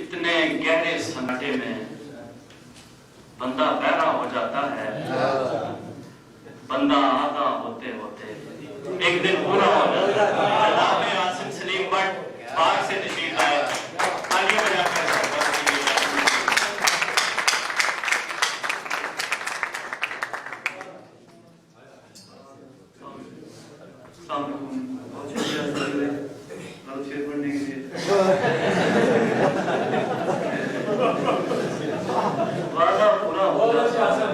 इतने गहरे सन्नाटे में बंदा बहरा हो जाता है, बंदा आगा होते होते एक दिन पूरा हो जाता है। जनाब आसिम सलीम भट्ट बाहर से तशरीफ आए, तालियां बजाकर बहुत शुक्रिया शेर पढ़ने के लिए। वादा पूरा हो जाता है,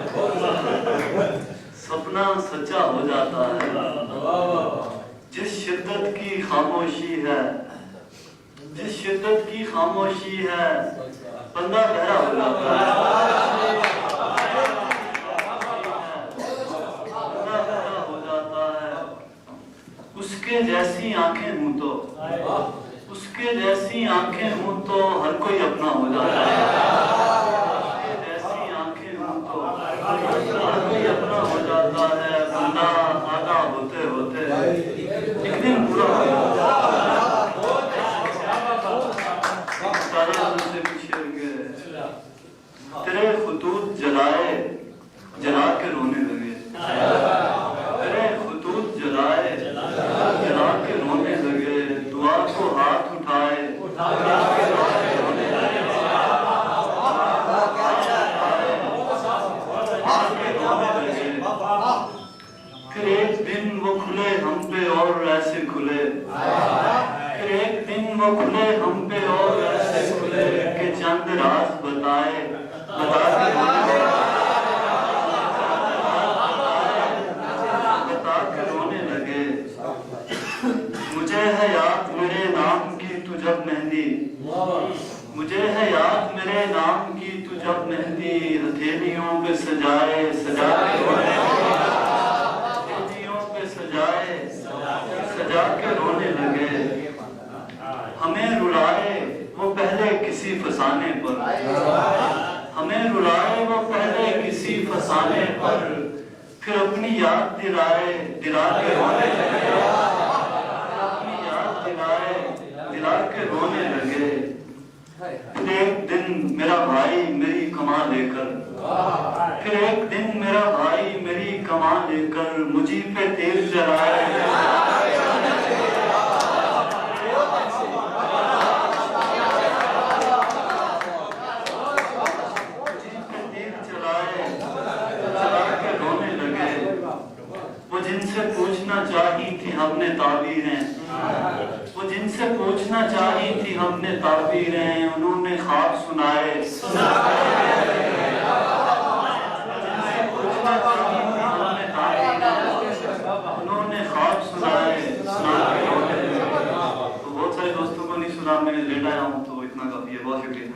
सपना सच्चा हो जाता है। जिस शिद्दत की खामोशी है, जिस शिद्दत की खामोशी है, बंदा बहरा हो जाता है। बंदा बहरा हो जाता है। उसके जैसी आंखें हूं तो, उसके जैसी आंखें हूं तो हर कोई अपना हो जाता है। उसके जैसी आंखें हूं तो हर कोई अपना हो जाता है। बंदा आगा होते होते एक दिन पूरा हो जाता है। तेरे खुतूत जलाए जला के रोने लगे, तेरे खुतूत जलाए जला के रोने लगे, दुआ को हाथ उठाए रोने लगे, फिर एक दिन वो खुले हम पे और ऐसे खुले, फिर एक दिन वो खुले हम पे और ऐसे खुले कि चंद राज बताए बता के रोने लगे। मुझे है याद मेरे नाम की तू जब मेहंदी, मुझे है याद मेरे नाम की तू जब मेहंदी हथेलियों पे सजाए सजाए हथेलियों पे सजाए सजा के रोने लगे। हमें रुलाए वो पहले किसी फसाने पर, हमें रुलाए वो पहले किसी फसाने पर, फिर अपनी याद दिलाए दिला के रोने लगे, अपनी याद दिलाए दिला के रोने लगे। फिर एक दिन मेरा भाई मेरी कमा लेकर, फिर एक दिन मेरा भाई मेरी कमा लेकर मुझी पे तेल जलाए, जिनसे पूछना चाही थी हमने ताबीरें, वो जिनसे पूछना चाही थी हमने ताबीरें, उन्होंने ख्वाब सुनाए, जिनसे पूछना चाही थी हमने ताबीरें, उन्होंने ख्वाब सुनाए सुना के रोने लगे। तो बहुत सारे दोस्तों को नहीं सुना, मैंने लेट आया हूँ तो इतना काफी है। बहुत शुक्रिया।